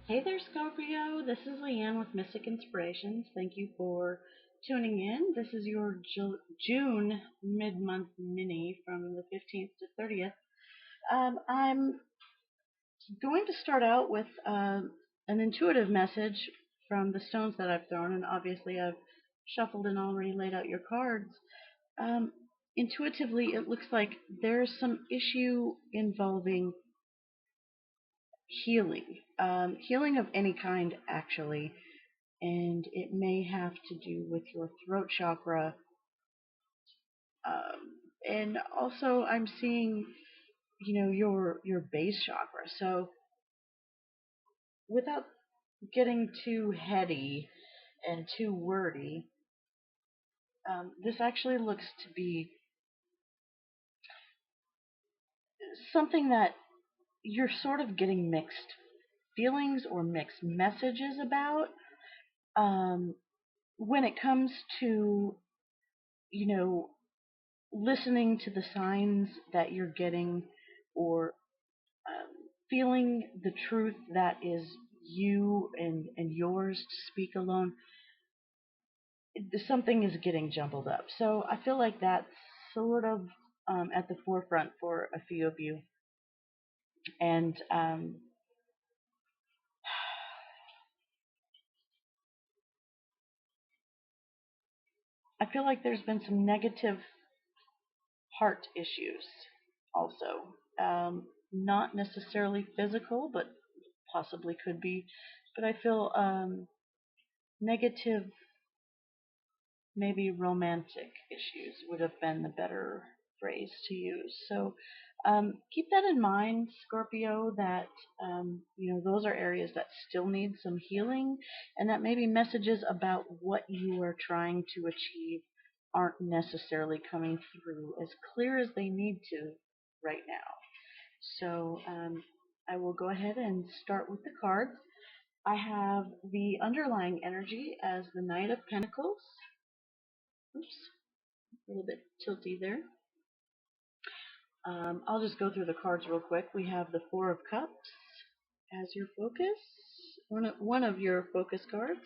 Hey there, Scorpio. This is Leanne with Mystic Inspirations. Thank you for tuning in. This is your June mid-month mini from the 15th to 30th. I'm going to start out with an intuitive message from the stones that I've thrown, and obviously I've shuffled and already laid out your cards. Um, Intuitively, it looks like there's some issue involving healing of any kind, actually, and it may have to do with your throat chakra. And also, I'm seeing, your base chakra. So, without getting too heady and too wordy, this actually looks to be something that you're sort of getting mixed feelings or mixed messages about. When it comes to, you know, listening to the signs that you're getting, or feeling the truth that is you and yours to speak alone, something is getting jumbled up. So I feel like that's sort of at the forefront for a few of you. And I feel like there's been some negative heart issues also. Not necessarily physical, but possibly could be. But I feel negative, maybe romantic issues would have been the better phrase to use. So keep that in mind, Scorpio, that those are areas that still need some healing, and that maybe messages about what you are trying to achieve aren't necessarily coming through as clear as they need to right now. So I will go ahead and start with the cards. I have the underlying energy as the Knight of Pentacles. Oops, a little bit tilty there. I'll just go through the cards real quick. We have the Four of Cups as your focus, one of your focus cards.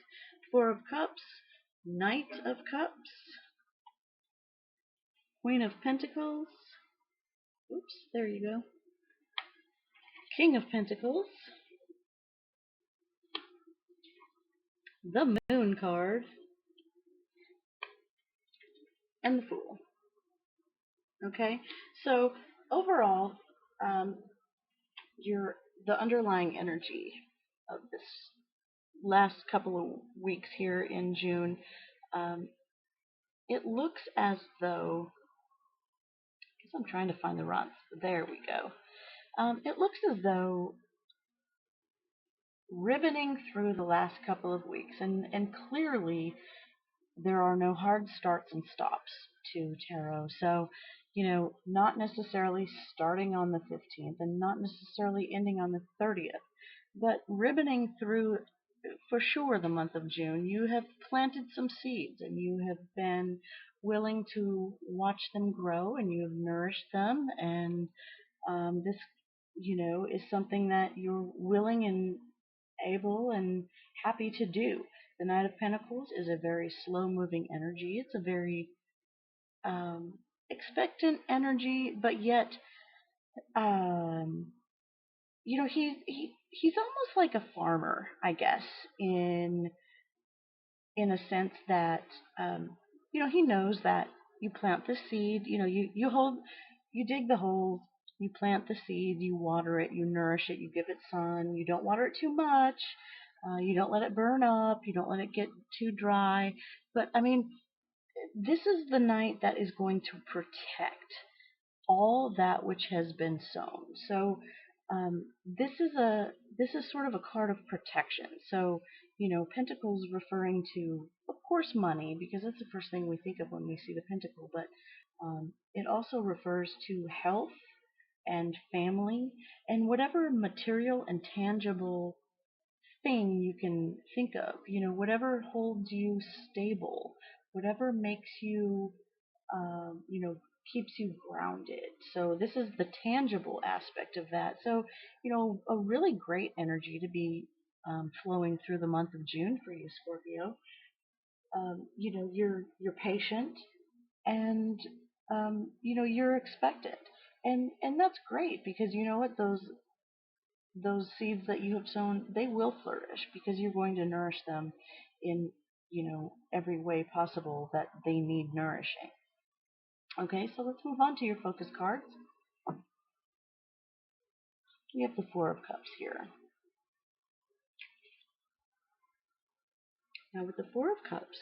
Four of Cups, Knight of Cups, Queen of Pentacles. Oops, there you go. King of Pentacles, the Moon card, and the Fool. Okay, so overall, um, the underlying energy of this last couple of weeks here in June, um, it looks as though, I guess I'm trying to find the runs. There we go. It looks as though ribboning through the last couple of weeks, and clearly there are no hard starts and stops to tarot. So, not necessarily starting on the 15th and not necessarily ending on the 30th, but ribboning through for sure the month of June. You have planted some seeds and you have been willing to watch them grow, and you have nourished them, and this, is something that you're willing and able and happy to do. The Knight of Pentacles is a very slow moving energy. It's a very expectant energy, but yet, um, he's almost like a farmer, I guess, in a sense that he knows that you plant the seed. You dig the hole, you plant the seed, you water it, you nourish it, you give it sun. You don't water it too much. You don't let it burn up. You don't let it get too dry. But I mean, this is the knight that is going to protect all that which has been sown. So this is sort of a card of protection. So Pentacles referring to, of course, money, because that's the first thing we think of when we see the pentacle. But it also refers to health and family and whatever material and tangible thing you can think of. Whatever holds you stable, whatever makes you keeps you grounded. So this is the tangible aspect of that. So, a really great energy to be flowing through the month of June for you, Scorpio. You're patient, and you're expectant, and that's great, because you know what, those seeds that you have sown, they will flourish, because you're going to nourish them in every way possible that they need nourishing. Okay, so let's move on to your focus cards. We have the Four of Cups here. Now with the Four of Cups,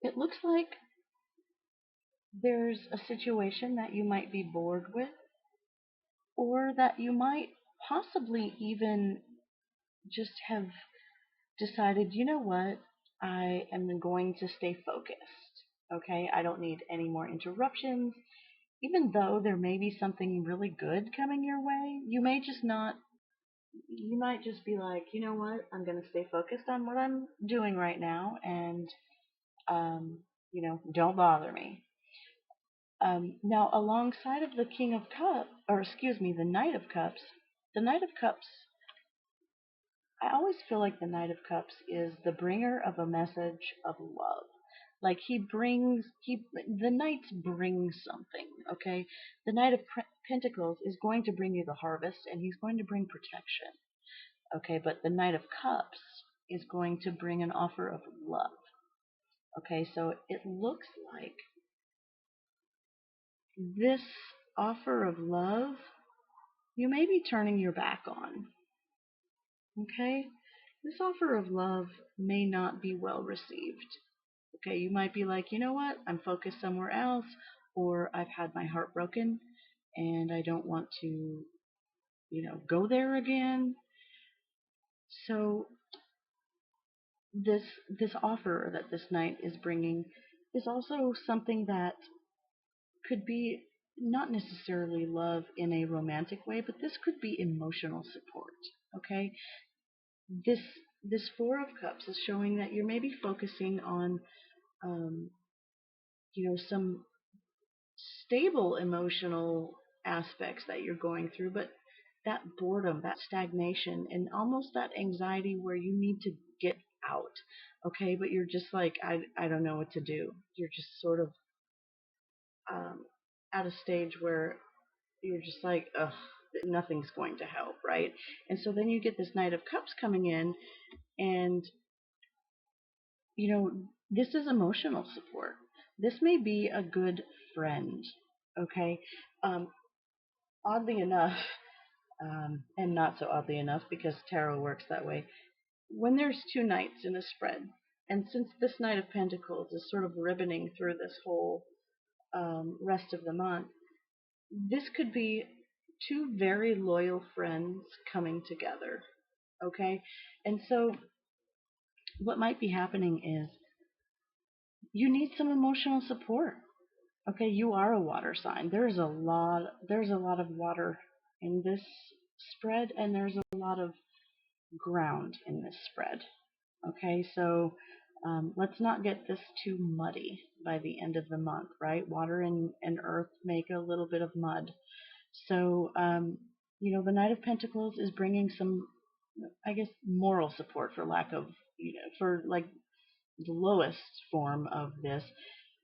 it looks like there's a situation that you might be bored with, or that you might possibly even just have decided, you know what, I am going to stay focused. Okay, I don't need any more interruptions. Even though there may be something really good coming your way, you might just be like, you know what, I'm going to stay focused on what I'm doing right now, and, don't bother me. Now, alongside of the King of Cups, or excuse me, the Knight of Cups, the Knight of Cups, I always feel like the Knight of Cups is the bringer of a message of love. Like the Knights bring something, okay? The Knight of Pentacles is going to bring you the harvest, and he's going to bring protection, okay? But the Knight of Cups is going to bring an offer of love, okay? So it looks like this offer of love, you may be turning your back on, okay? This offer of love may not be well received. Okay, you might be like, you know what, I'm focused somewhere else, or I've had my heart broken and I don't want to, go there again. So this offer that this knight is bringing is also something that could be not necessarily love in a romantic way, but this could be emotional support. Okay, this Four of Cups is showing that you're maybe focusing on some stable emotional aspects that you're going through, but that boredom, that stagnation, and almost that anxiety where you need to get out, okay, but you're just like, I don't know what to do. You're just sort of at a stage where you're just like, ugh, nothing's going to help, right? And so then you get this Knight of Cups coming in, and this is emotional support. This may be a good friend, okay? Oddly enough, and not so oddly enough, because tarot works that way, when there's two knights in a spread, and since this Knight of Pentacles is sort of ribboning through this whole rest of the month, this could be two very loyal friends coming together, okay? And so what might be happening is you need some emotional support. Okay, you are a water sign. There's a lot of water in this spread, and there's a lot of ground in this spread. Okay, so let's not get this too muddy by the end of the month, right? Water and earth make a little bit of mud. So, the Knight of Pentacles is bringing some, I guess, moral support, for lack of, for like the lowest form of this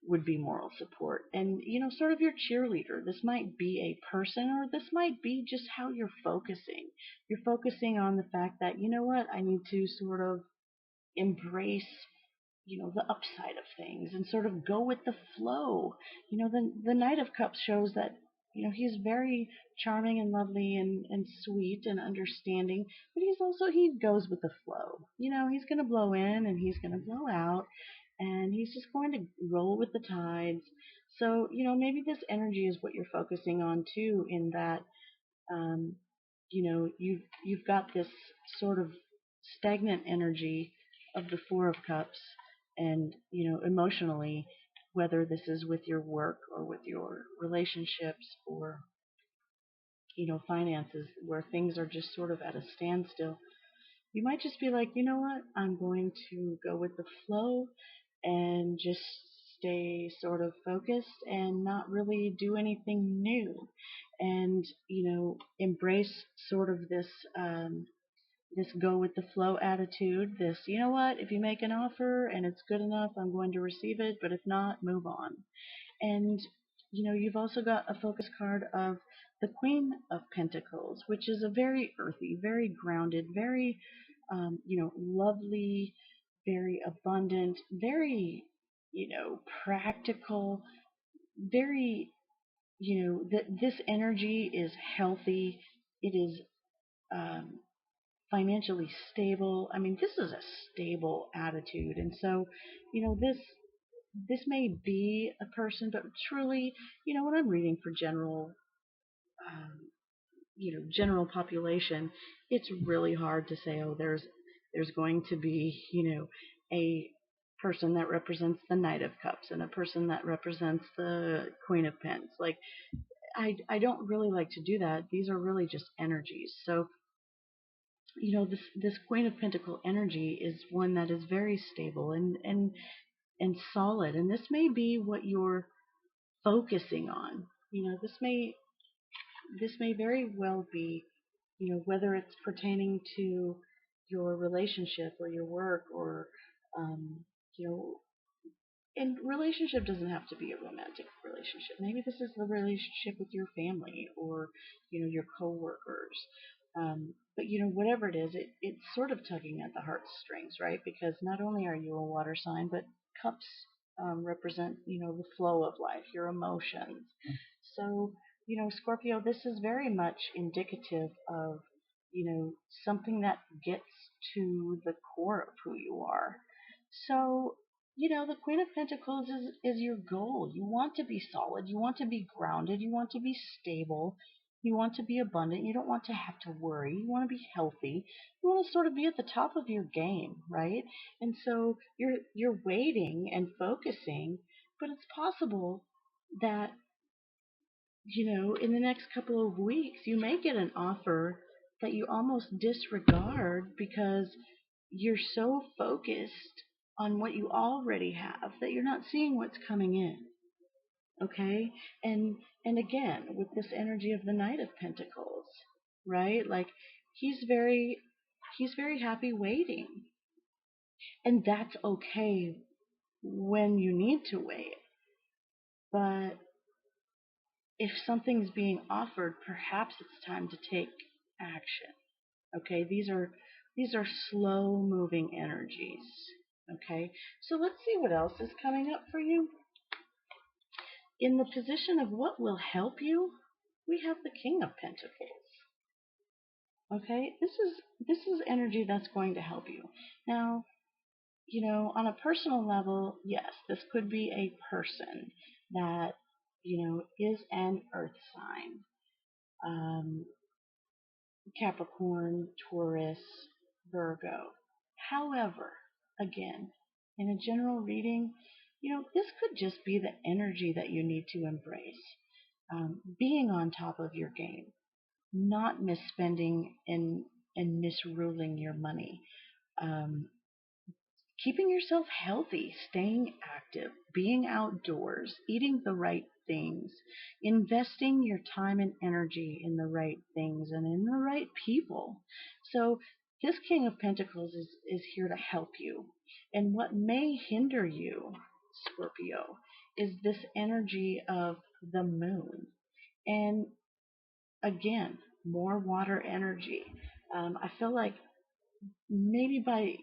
would be moral support, and sort of your cheerleader. This might be a person, or this might be just how you're focusing. You're focusing on the fact that, you know what, I need to sort of embrace the upside of things and sort of go with the flow. The Knight of Cups shows that he's very charming and lovely and sweet and understanding, but he goes with the flow. He's going to blow in and he's going to blow out, and he's just going to roll with the tides. So maybe this energy is what you're focusing on too, in that you've got this sort of stagnant energy of the Four of Cups, and emotionally, whether this is with your work or with your relationships, or finances, where things are just sort of at a standstill, you might just be like, you know what, I'm going to go with the flow and just stay sort of focused and not really do anything new, and embrace sort of this this go with the flow attitude, this, you know what, if you make an offer and it's good enough, I'm going to receive it, but if not, move on. And you've also got a focus card of the Queen of Pentacles, which is a very earthy, very grounded, very lovely, very abundant, very practical, very that this energy is healthy. It is um, financially stable. I mean, this is a stable attitude, and so this may be a person, but truly, when I'm reading for um, general population, it's really hard to say, oh, there's going to be, a person that represents the Knight of Cups and a person that represents the Queen of Pens. Like, I don't really like to do that. These are really just energies. So, this Queen of Pentacle energy is one that is very stable and solid. And this may be what you're focusing on. This may very well be, whether it's pertaining to your relationship or your work or, um, you know, and relationship doesn't have to be a romantic relationship. Maybe this is the relationship with your family or, your coworkers. But whatever it is, it's sort of tugging at the heartstrings, right? Because not only are you a water sign, but cups represent, the flow of life, your emotions. So, Scorpio, this is very much indicative of, something that gets to the core of who you are. So, the Queen of Pentacles is your goal. You want to be solid. You want to be grounded. You want to be stable. You want to be abundant. You don't want to have to worry. You want to be healthy. You want to sort of be at the top of your game, right? And so you're waiting and focusing, but it's possible that, in the next couple of weeks, you may get an offer that you almost disregard because you're so focused on what you already have that you're not seeing what's coming in. Okay? And again, with this energy of the Knight of Pentacles, right? Like he's very happy waiting. And that's okay when you need to wait. But if something's being offered, perhaps it's time to take action. Okay? These are slow moving energies. Okay? So let's see what else is coming up for you. In the position of what will help you, we have the King of Pentacles. Okay? This is energy that's going to help you. Now, on a personal level, yes, this could be a person that, is an earth sign. Capricorn, Taurus, Virgo. However, again, in a general reading, this could just be the energy that you need to embrace. Being on top of your game, not misspending and misruling your money. Keeping yourself healthy, staying active, being outdoors, eating the right things, investing your time and energy in the right things and in the right people. So this King of Pentacles is here to help you. And what may hinder you, Scorpio, is this energy of the moon. And again, more water energy. I feel like maybe by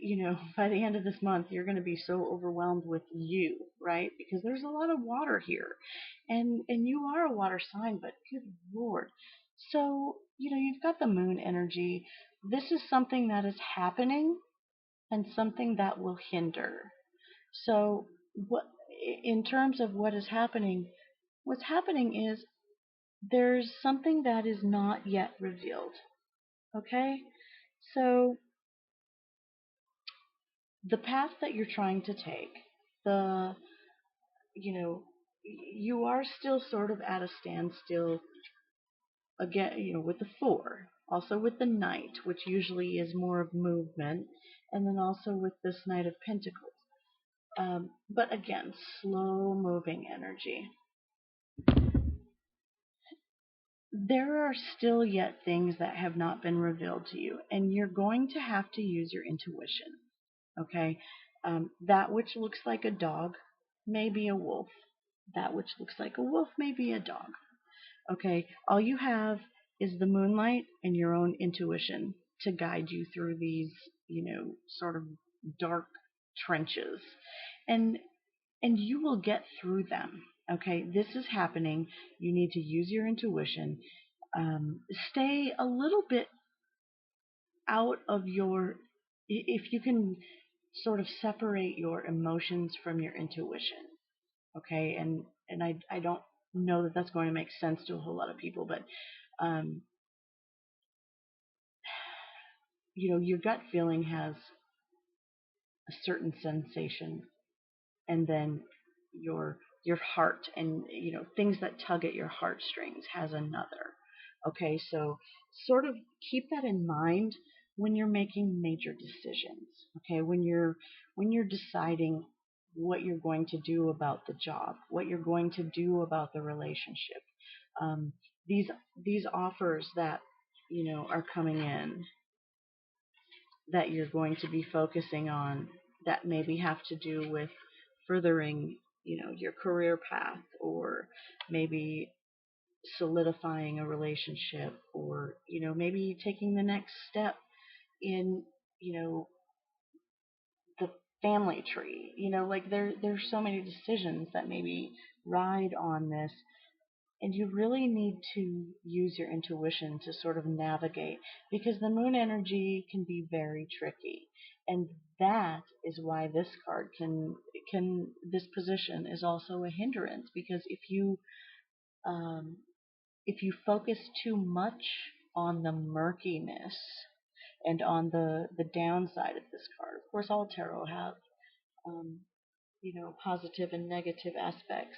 the end of this month you're going to be so overwhelmed with you, right? Because there's a lot of water here, and you are a water sign, but good lord. So you've got the moon energy. This is something that is happening and something that will hinder. So what, in terms of what is happening, what's happening is there's something that is not yet revealed. Okay, so the path that you're trying to take, the you are still sort of at a standstill again, with the four, also with the Knight, which usually is more of movement, and then also with this Knight of Pentacles. But again, slow moving energy. there are still yet things that have not been revealed to you, and you're going to have to use your intuition. Okay? That which looks like a dog may be a wolf. That which looks like a wolf may be a dog. Okay? All you have is the moonlight and your own intuition to guide you through these, sort of dark trenches. And you will get through them. Okay? This is happening. You need to use your intuition. Stay a little bit out of your, if you can sort of separate your emotions from your intuition. Okay, and I don't know that that's going to make sense to a whole lot of people, but um, your gut feeling has a certain sensation, and then your heart and things that tug at your heartstrings has another. Okay, so sort of keep that in mind when you're making major decisions. Okay, when you're deciding what you're going to do about the job, what you're going to do about the relationship. Um, these offers that are coming in that you're going to be focusing on that maybe have to do with furthering, your career path, or maybe solidifying a relationship, or maybe taking the next step in, the family tree. Like there's so many decisions that maybe ride on this, and you really need to use your intuition to sort of navigate, because the moon energy can be very tricky. And that is why this card this position is also a hindrance, because um, if you focus too much on the murkiness and on the downside of this card, of course all tarot have um, positive and negative aspects.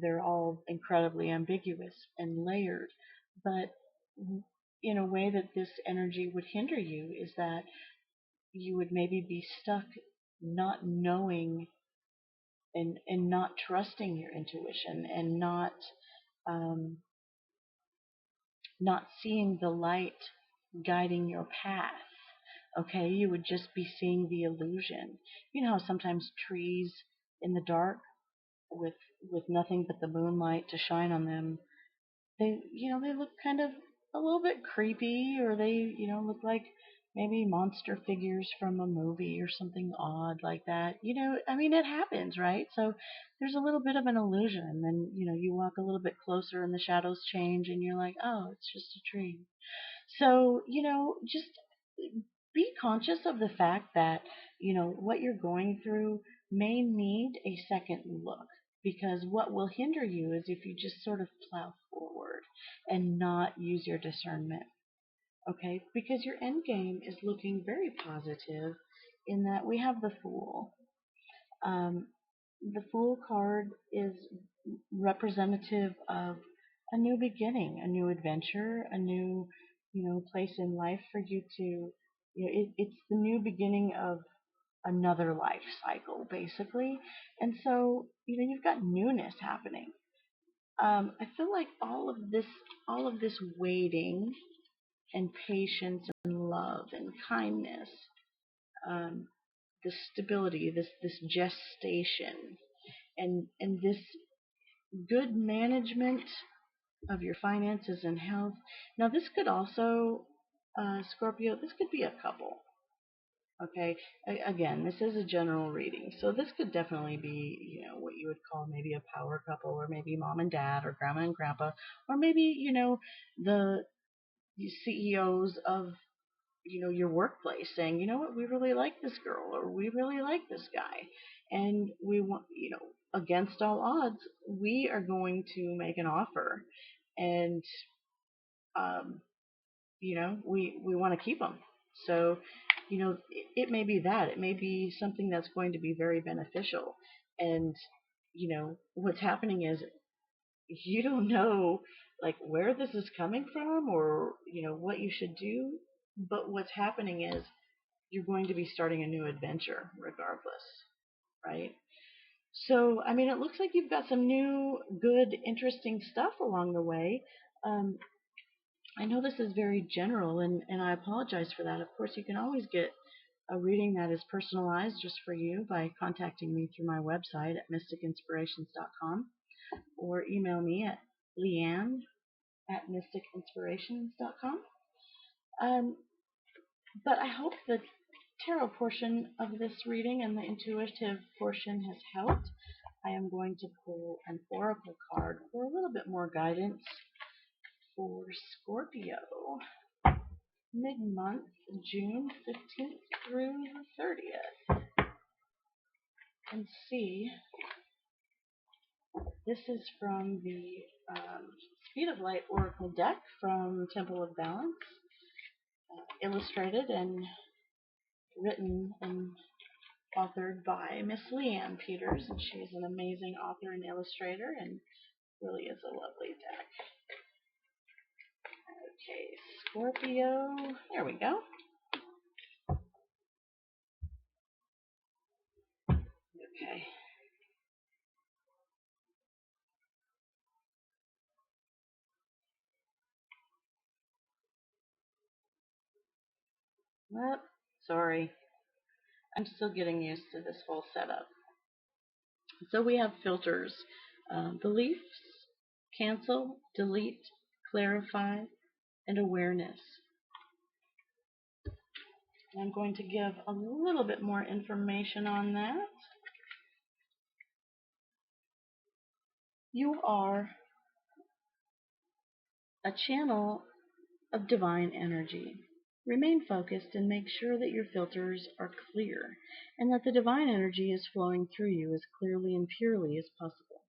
They're all incredibly ambiguous and layered. But in a way that this energy would hinder you is that you would maybe be stuck not knowing and not trusting your intuition, and um, not seeing the light guiding your path. Okay, you would just be seeing the illusion. You know how sometimes trees in the dark with nothing but the moonlight to shine on them, they look kind of a little bit creepy, or they look like maybe monster figures from a movie or something odd like that. I mean, it happens, right? So there's a little bit of an illusion, and then you walk a little bit closer and the shadows change and you're like, oh, it's just a tree. So just be conscious of the fact that what you're going through may need a second look, because what will hinder you is if you just sort of plow forward and not use your discernment. Okay, because your end game is looking very positive in that we have the Fool. um, the Fool card is representative of a new beginning, a new adventure, a new, place in life for you to, it's the new beginning of another life cycle, basically. And so, you've got newness happening. I feel like all of this waiting and patience and love and kindness, um, this stability, this gestation, and this good management of your finances and health. Now, this could also, Scorpio, this could be a couple. Okay, again, this is a general reading, so this could definitely be, what you would call maybe a power couple, or maybe mom and dad, or grandma and grandpa, or maybe, the CEOs of, your workplace saying, you know what, we really like this girl, or we really like this guy, and we want, against all odds, we are going to make an offer, and um, we want to keep them. So, it may be that. It may be something that's going to be very beneficial. And, what's happening is you don't know, like, where this is coming from, or, what you should do. But what's happening is you're going to be starting a new adventure regardless, right? So, I mean, it looks like you've got some new, good, interesting stuff along the way. I know this is very general, and I apologize for that. Of course, you can always get a reading that is personalized just for you by contacting me through my website at mysticinspirations.com or email me at leanne@mysticinspirations.com. Um, but I hope the tarot portion of this reading and the intuitive portion has helped. I am going to pull an oracle card for a little bit more guidance for Scorpio mid-month, June 15th through the 30th. And see, this is from the Speed of Light Oracle deck from Temple of Balance, illustrated and written and authored by Miss Leanne Peters, and she's an amazing author and illustrator, and really is a lovely deck. Okay, Scorpio, there we go. Okay. Well, sorry. I'm still getting used to this whole setup. So we have filters, beliefs, cancel, delete, clarify, and awareness. I'm going to give a little bit more information on that. You are a channel of divine energy. Remain focused and make sure that your filters are clear and that the divine energy is flowing through you as clearly and purely as possible.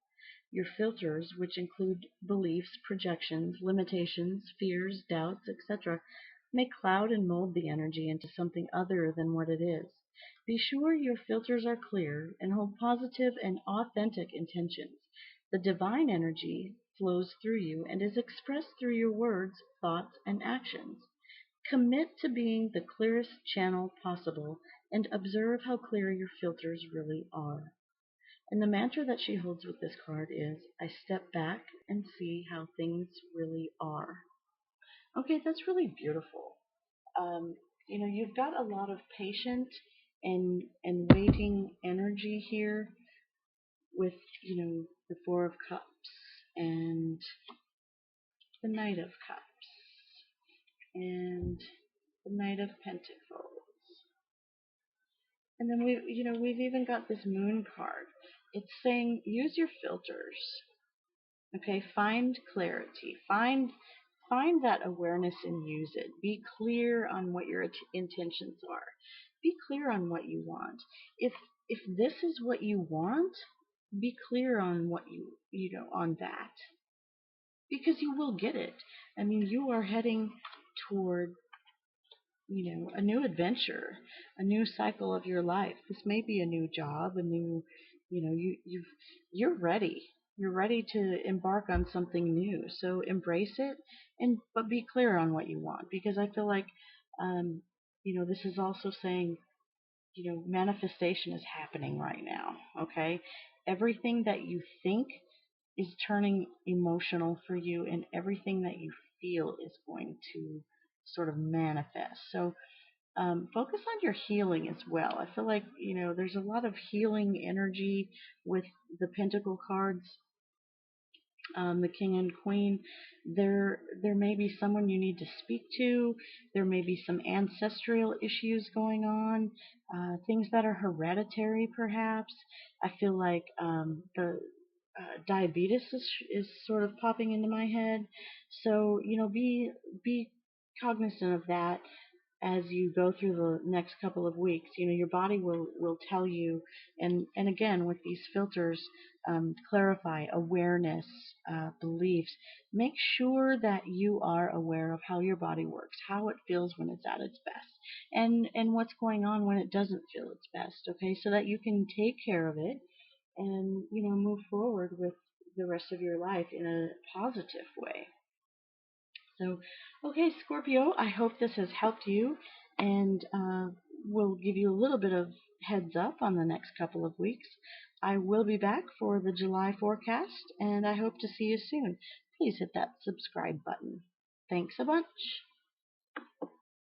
Your filters, which include beliefs, projections, limitations, fears, doubts, etc., may cloud and mold the energy into something other than what it is. Be sure your filters are clear and hold positive and authentic intentions. The divine energy flows through you and is expressed through your words, thoughts, and actions. Commit to being the clearest channel possible and observe how clear your filters really are. And the mantra that she holds with this card is, I step back and see how things really are. Okay, that's really beautiful. You've got a lot of patient and waiting energy here with, the Four of Cups and the Knight of Cups and the Knight of Pentacles. And then we've even got this Moon card. It's saying use your filters. Okay, find clarity. Find that awareness and use it. Be clear on what your intentions are. Be clear on what you want. If this is what you want, be clear on what on that. Because you will get it. I mean, you are heading toward a new adventure, a new cycle of your life. This may be a new job, a new, you're ready. You're ready to embark on something new. So embrace it, but be clear on what you want, because I feel like, this is also saying, manifestation is happening right now. Okay, everything that you think is turning emotional for you, and everything that you feel is going to sort of manifest. So focus on your healing as well. I feel like, there's a lot of healing energy with the Pentacle cards, the King and Queen. There may be someone you need to speak to. There may be some ancestral issues going on, things that are hereditary perhaps. I feel like the diabetes is sort of popping into my head. So, be cognizant of that as you go through the next couple of weeks. Your body will tell you, and again, with these filters, clarify awareness, beliefs. Make sure that you are aware of how your body works, how it feels when it's at its best, and what's going on when it doesn't feel its best, okay, so that you can take care of it and, move forward with the rest of your life in a positive way. So, okay, Scorpio, I hope this has helped you, and will give you a little bit of heads up on the next couple of weeks. I will be back for the July forecast, and I hope to see you soon. please hit that subscribe button. Thanks a bunch.